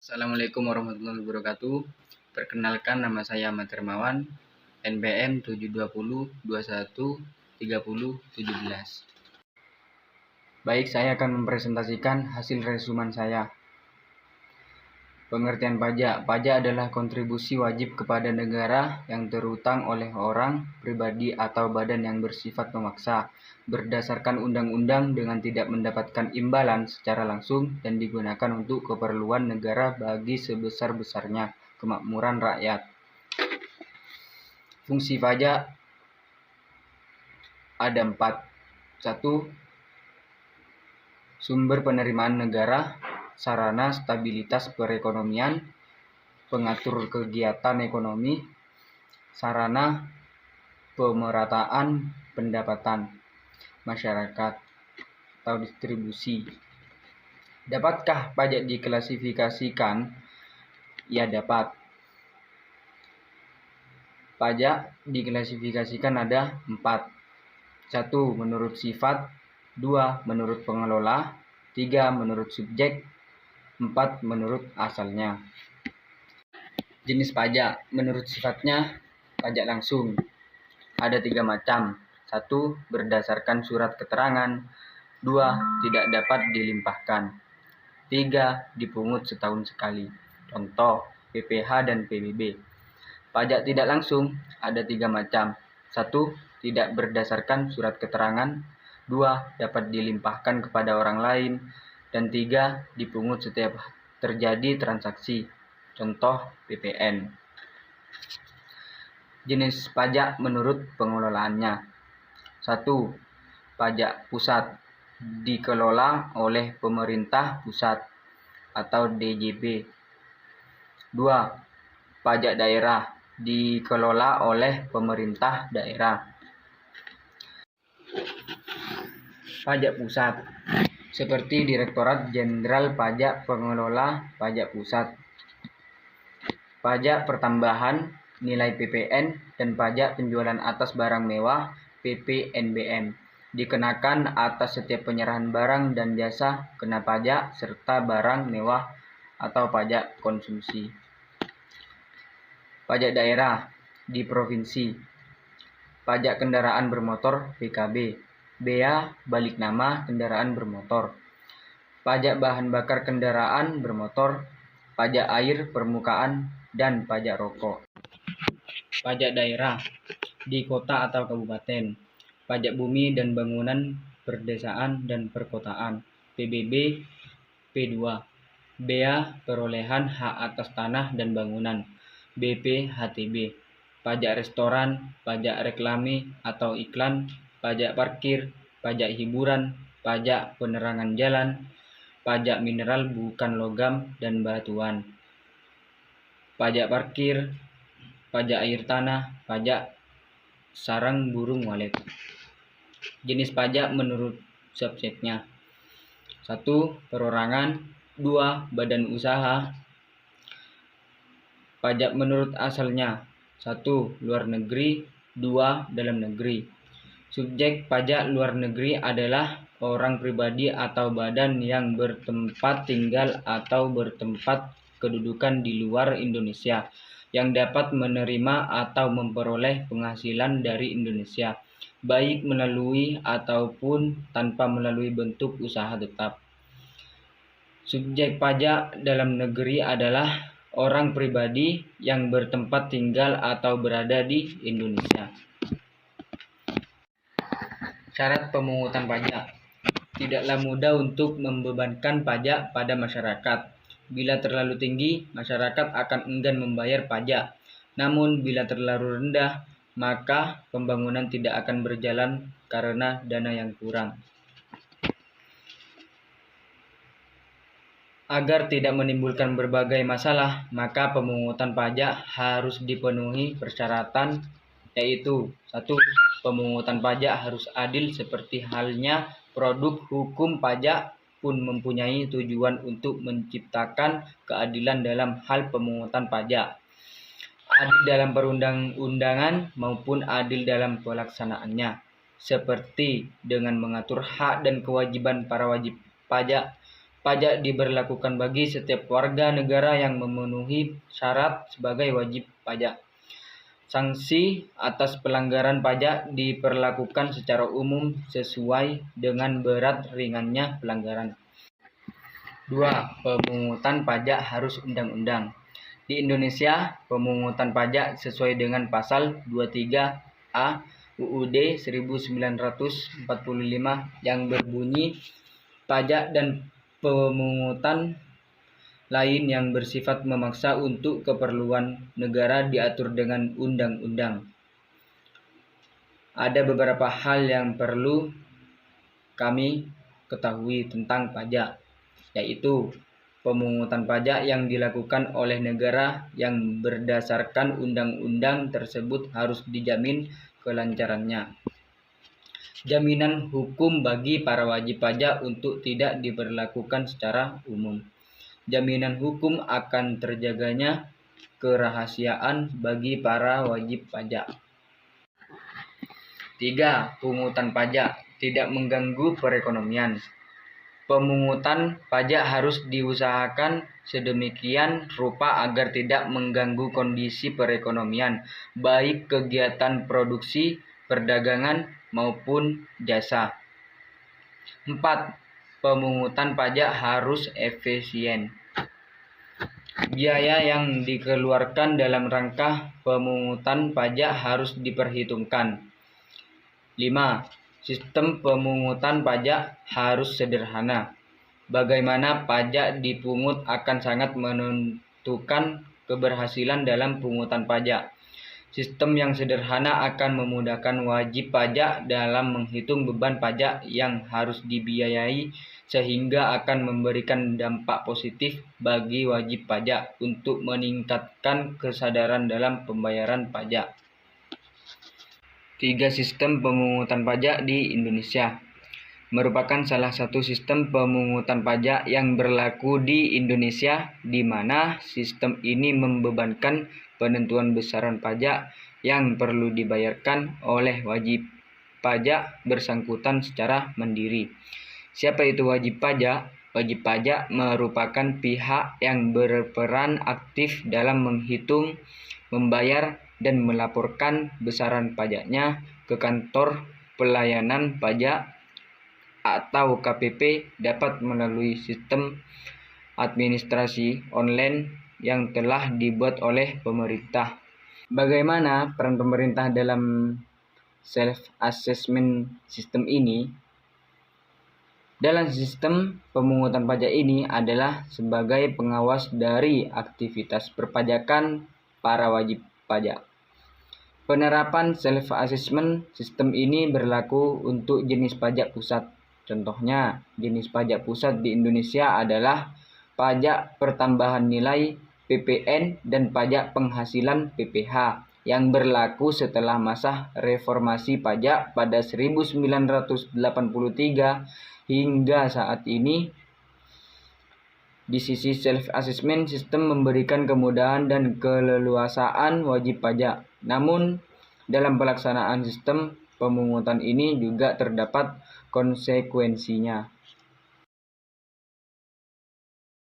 Assalamualaikum warahmatullahi wabarakatuh. Perkenalkan, nama saya Ahmad Hermawan, NPM 720213017. Baik, saya akan mempresentasikan hasil resuman saya. Pengertian pajak. Pajak adalah kontribusi wajib kepada negara yang terutang oleh orang, pribadi, atau badan yang bersifat memaksa, berdasarkan undang-undang dengan tidak mendapatkan imbalan secara langsung dan digunakan untuk keperluan negara bagi sebesar-besarnya kemakmuran rakyat. Fungsi pajak ada 4. 1. Sumber penerimaan negara, sarana stabilitas perekonomian, pengatur kegiatan ekonomi, sarana pemerataan pendapatan masyarakat atau distribusi. Dapatkah pajak diklasifikasikan? Ya, dapat. Pajak diklasifikasikan ada 4. 1. Menurut sifat. 2. Menurut pengelola. 3. Menurut subjek. 4. Menurut asalnya. Jenis pajak. Menurut sifatnya, pajak langsung. Ada 3 macam. 1. Berdasarkan surat keterangan. 2. Tidak dapat dilimpahkan. 3. Dipungut setahun sekali. Contoh, PPh dan PBB. Pajak tidak langsung ada 3 macam. 1. Tidak berdasarkan surat keterangan. 2. Dapat dilimpahkan kepada orang lain. Dan 3. Dipungut setiap terjadi transaksi. Contoh, PPN. Jenis pajak menurut pengelolaannya. 1. Pajak pusat dikelola oleh pemerintah pusat atau DJP. 2. Pajak daerah dikelola oleh pemerintah daerah. Pajak pusat seperti Direktorat Jenderal Pajak Pengelola Pajak Pusat, pajak pertambahan nilai PPN, dan pajak penjualan atas barang mewah PPNBM dikenakan atas setiap penyerahan barang dan jasa kena pajak serta barang mewah atau pajak konsumsi. Pajak daerah di provinsi. Pajak kendaraan bermotor PKB, bea balik nama kendaraan bermotor, pajak bahan bakar kendaraan bermotor, pajak air permukaan, dan pajak rokok. Pajak daerah di kota atau kabupaten. Pajak bumi dan bangunan perdesaan dan perkotaan, PBB, P2. Bea perolehan hak atas tanah dan bangunan, BPHTB. Pajak restoran, pajak reklame atau iklan, pajak parkir, pajak hiburan, pajak penerangan jalan, pajak mineral bukan logam dan batuan, pajak parkir, pajak air tanah, pajak sarang burung walet. Jenis pajak menurut subjeknya. 1. Perorangan. 2. Badan usaha. Pajak menurut asalnya. 1. Luar negeri. 2. Dalam negeri. Subjek pajak luar negeri adalah orang pribadi atau badan yang bertempat tinggal atau bertempat kedudukan di luar Indonesia yang dapat menerima atau memperoleh penghasilan dari Indonesia, baik melalui ataupun tanpa melalui bentuk usaha tetap. Subjek pajak dalam negeri adalah orang pribadi yang bertempat tinggal atau berada di Indonesia. Syarat pemungutan pajak. Tidaklah mudah untuk membebankan pajak pada masyarakat. Bila terlalu tinggi, masyarakat akan enggan membayar pajak. Namun bila terlalu rendah, maka pembangunan tidak akan berjalan karena dana yang kurang. Agar tidak menimbulkan berbagai masalah, maka pemungutan pajak harus dipenuhi persyaratan, yaitu 1. Pemungutan pajak harus adil seperti halnya produk hukum pajak pun mempunyai tujuan untuk menciptakan keadilan dalam hal pemungutan pajak. Adil dalam perundang-undangan maupun adil dalam pelaksanaannya, seperti dengan mengatur hak dan kewajiban para wajib pajak, Pajak diberlakukan bagi setiap warga negara yang memenuhi syarat sebagai wajib pajak. Sanksi atas pelanggaran pajak diberlakukan secara umum sesuai dengan berat ringannya pelanggaran. 2. Pemungutan pajak harus undang-undang. Di Indonesia, pemungutan pajak sesuai dengan pasal 23A UUD 1945 yang berbunyi pajak dan pemungutan lain yang bersifat memaksa untuk keperluan negara diatur dengan undang-undang. Ada beberapa hal yang perlu kami ketahui tentang pajak, yaitu pemungutan pajak yang dilakukan oleh negara yang berdasarkan undang-undang tersebut harus dijamin kelancarannya. Jaminan hukum bagi para wajib pajak untuk tidak diberlakukan secara umum. Jaminan hukum akan terjaganya kerahasiaan bagi para wajib pajak. 3. Pungutan pajak tidak mengganggu perekonomian. Pemungutan pajak harus diusahakan sedemikian rupa agar tidak mengganggu kondisi perekonomian, baik kegiatan produksi, perdagangan, maupun jasa. 4. Pemungutan pajak harus efisien. Biaya yang dikeluarkan dalam rangka pemungutan pajak harus diperhitungkan. 5. Sistem pemungutan pajak harus sederhana. Bagaimana pajak dipungut akan sangat menentukan keberhasilan dalam pungutan pajak. Sistem yang sederhana akan memudahkan wajib pajak dalam menghitung beban pajak yang harus dibiayai, sehingga akan memberikan dampak positif bagi wajib pajak untuk meningkatkan kesadaran dalam pembayaran pajak. 3. Sistem pemungutan pajak di Indonesia merupakan salah satu sistem pemungutan pajak yang berlaku di Indonesia, di mana sistem ini membebankan penentuan besaran pajak yang perlu dibayarkan oleh wajib pajak bersangkutan secara mandiri. Siapa itu wajib pajak? Wajib pajak merupakan pihak yang berperan aktif dalam menghitung, membayar, dan melaporkan besaran pajaknya ke kantor pelayanan pajak atau KPP dapat melalui sistem administrasi online yang telah dibuat oleh pemerintah. Bagaimana peran pemerintah dalam self-assessment sistem ini? Dalam sistem pemungutan pajak ini adalah sebagai pengawas dari aktivitas perpajakan para wajib pajak. Penerapan self-assessment sistem ini berlaku untuk jenis pajak pusat. Contohnya, jenis pajak pusat di Indonesia adalah pajak pertambahan nilai PPN dan pajak penghasilan PPH yang berlaku setelah masa reformasi pajak pada 1983 hingga saat ini. Di sisi self-assessment, sistem memberikan kemudahan dan keleluasaan wajib pajak. Namun, dalam pelaksanaan sistem pemungutan ini juga terdapat konsekuensinya.